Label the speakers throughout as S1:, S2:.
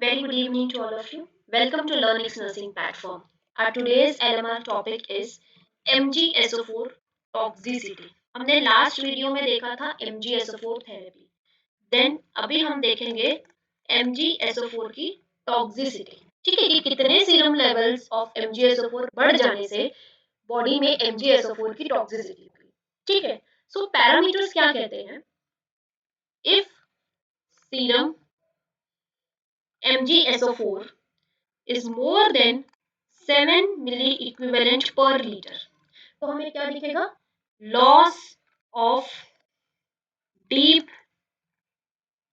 S1: Very good evening to all of you. Welcome to Learning's Nursing Platform. Our today's LMR topic is MgSO4 toxicity. हमने last video में देखा था MgSO4 therapy. Then अभी हम देखेंगे MgSO4 की toxicity. ठीक है कि कितने सीरम लेवल्स ऑफ MgSO4 बढ़ जाने से बॉडी में MgSO4 की टॉक्सिसिटी होगी. ठीक है. सो पैरामीटर्स क्या कहते हैं? If serum MgSO4 is more than 7 milliequivalent per litre, तो हमें क्या दिखेगा? Loss of deep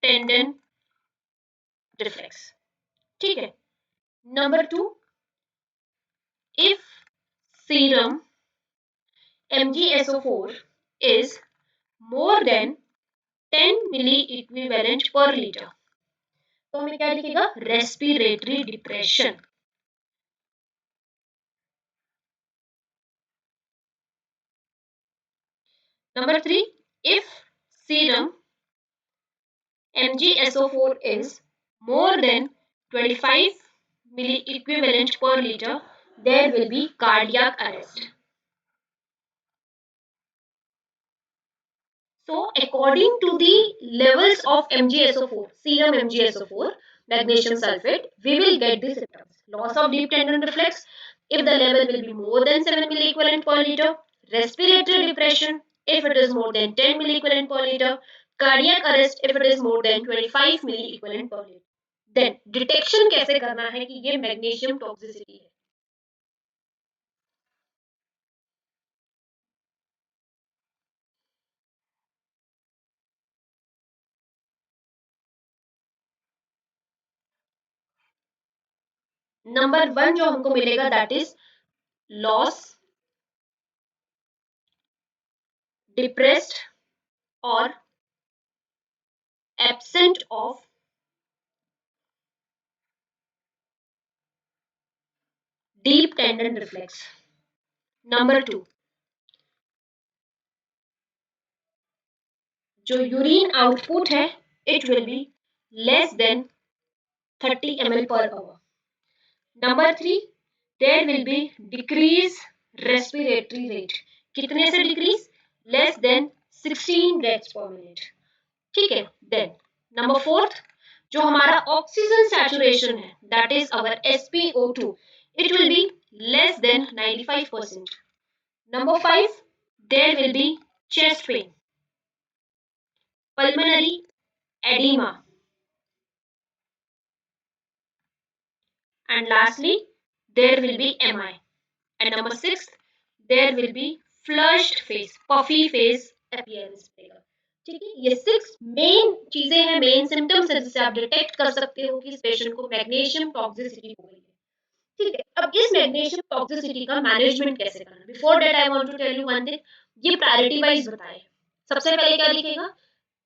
S1: tendon reflex. ठीक है. Number 2, if serum MgSO4 is more than 10 milliequivalent per litre, तो हमें क्या दिखेगा? Respiratory depression. Number 3, if serum MgSO4 is more than 25 milli equivalent per liter, there will be cardiac arrest. So, according to the levels of MgSO4, serum MgSO4, magnesium sulfate, we will get the symptoms. Loss of deep tendon reflex, if the level will be more than 7 milli equivalent per liter. Respiratory depression, if it is more than 10 milli equivalent per liter. Cardiac arrest, if it is more than 25 milli equivalent per liter. Then detection कैसे करना है कि ये magnesium toxicity है? Number 1 जो हमको मिलेगा that is loss, depressed और absent of deep tendon reflex. Number 2, जो यूरिन आउटपुट है it will be less than 30 ml per hour. Number 3, there will be decrease respiratory rate. कितने से decrease? Less than 16 breaths per minute. ठीक है. Then number 4, जो हमारा oxygen saturation है that is our SpO2, it will be less than 95%. Number 5, there will be chest pain, pulmonary edema, and lastly there will be MI. And number 6, there will be flushed face, puffy face appearance. ठीक है. ये 6 main चीजें हैं, main symptoms है जिससे आप detect कर सकते हो कि इस पेशेंट को मैग्नीशियम टॉक्सिसिटी हो गई है. ठीक है. अब इस मैग्नीशियम टॉक्सिसिटी का मैनेजमेंट कैसे करना? Before that I want to tell you one thing. ये प्रायोरिटी वाइज बताए. सबसे पहले क्या दिखेगा?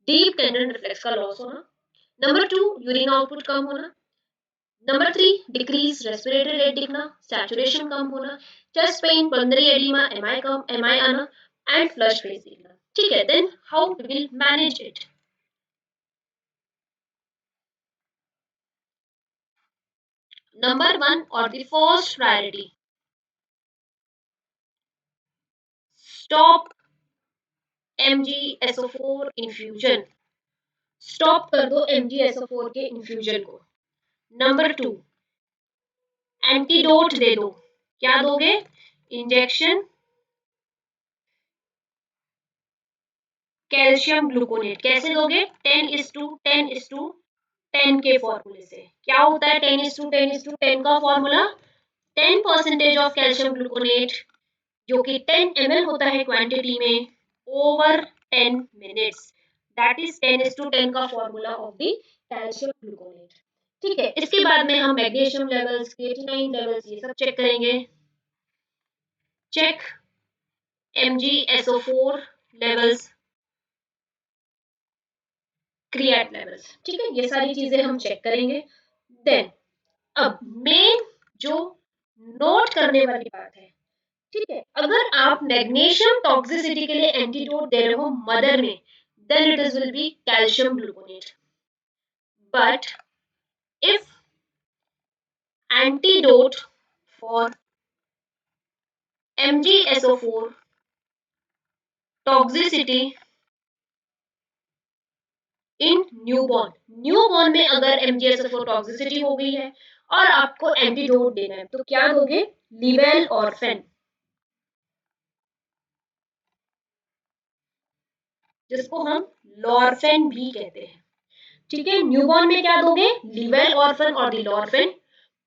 S1: डीप टेंडन रिफ्लेक्स का लॉस होना. नंबर 2, यूरिन आउटपुट कम होना. नंबर 3, डिक्रीज रेस्पिरेटरी रेट दिखना, सैचुरेशन कम होना, chest pain, pulmonary oedema, MI आना एंड फ्लश फेस दिखना. ठीक है. Then how we will manage it? Number 1 और the first priority, stop MgSO4 infusion. Stop कर दो MgSO4 के इन्फ्यूजन को. नंबर 2, एंटीडोट दे दो. क्या दोगे? Injection calcium gluconate. कैसे दोगे? 10:10:10 के फॉर्मूले से. क्या होता है 10:10:10 का फॉर्मूला? 10% ऑफ कैल्शियम ग्लूकोनेट जो कि 10 ml होता है क्वांटिटी में ओवर 10 मिनट्स. दैट इज 10:10 का formula of the calcium gluconate. ठीक है. इसके बाद में हम मैग्नीशियम लेवल्स, क्रिएटिनिन लेवल्स ये सब चेक करेंगे. Check MgSO4 levels, create levels. ठीक है. ये सारी चीजें हम चेक करेंगे. देन अब मेन जो नोट करने वाली बात है, ठीक है, अगर आप मैग्नीशियम टॉक्सिसिटी के लिए एंटीडोट दे रहे हो मदर में, then it is will be calcium gluconate. But if antidote for MgSO4 toxicity in newborn. Newborn में अगर MgSO4 टॉक्सिसिटी हो गई है और आपको एंटीडोट देना है तो क्या दोगे? लिवेल ऑर्फेन, जिसको हम लॉर्फेन भी कहते हैं। ठीक है, न्यूबॉर्न में क्या दोगे? लिवेल ऑर्फेन और दी लॉर्फेन।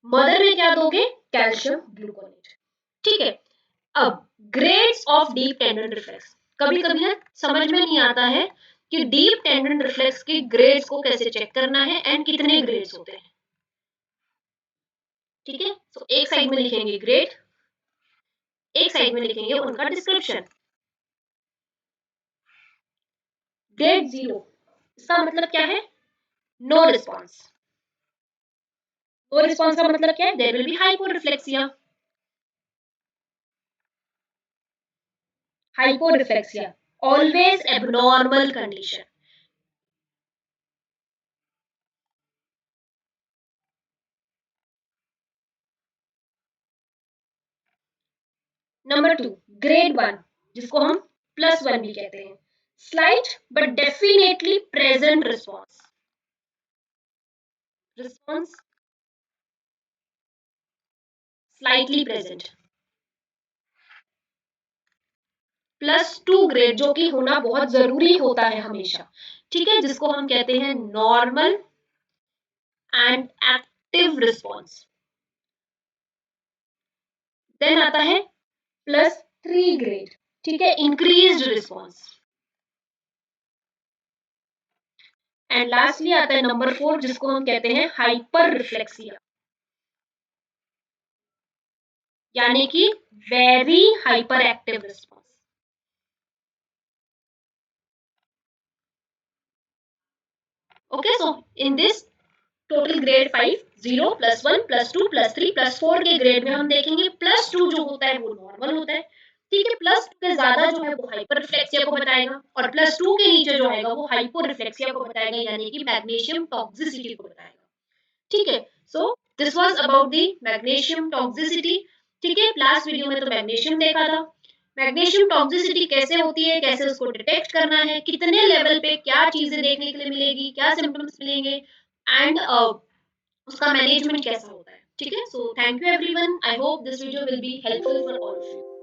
S1: मदर में क्या दोगे? Calcium gluconate. ठीक है, अब grades of deep tendon reflex. कभी कभी ना समझ में नहीं आता है कि डीप टेंडन रिफ्लेक्स के ग्रेड्स को कैसे चेक करना है एंड कितने ग्रेड्स होते हैं। ठीक है, तो एक साइड में लिखेंगे ग्रेड, एक साइड में लिखेंगे उनका डिस्क्रिप्शन। ग्रेड 0, इसका मतलब क्या है? No response. नो रिस्पॉन्स का मतलब क्या है? There will be hyporeflexia. Hyporeflexia always abnormal condition. Number 2, grade 1, जिसको हम +1 भी कहते हैं। Slight but definitely present response. Response slightly present. +2 grade, जो कि होना बहुत जरूरी होता है हमेशा। ठीक है, जिसको हम कहते हैं normal and active response. Then आता है +3 ग्रेड, ठीक है, इंक्रीज्ड रिस्पॉन्स। एंड लास्टली आता है नंबर 4, जिसको हम कहते हैं हाइपर रिफ्लेक्सिया, यानी कि very hyper active response. Okay, so in this total grade 5, 0 +1 +2 +3 +4 के ग्रेड में हम देखेंगे +2 जो होता है वो नॉर्मल होता है। ठीक है, +2 के ज्यादा जो है वो हाइपर रिफ्लेक्सिया को बताएगा और +2 के नीचे जो आएगा वो हाइपर रिफ्लेक्सिया को बताएगा, यानी कि मैग्नीशियम टॉक्सिसिटी को बताएगा। ठीक है, so this was about the magnesium toxicity. ठीक है, लास्ट वीडियो में तो मैग्नीशियम देखा था। मैग्नीशियम टॉक्सिसिटी कैसे होती है, कैसे उसको डिटेक्ट करना है, कितने लेवल पे क्या चीजें देखने के लिए मिलेगी, क्या सिम्टम्स मिलेंगे एंड उसका मैनेजमेंट कैसा होता है। ठीक है, so thank you everyone, I hope this video will be helpful for all of you.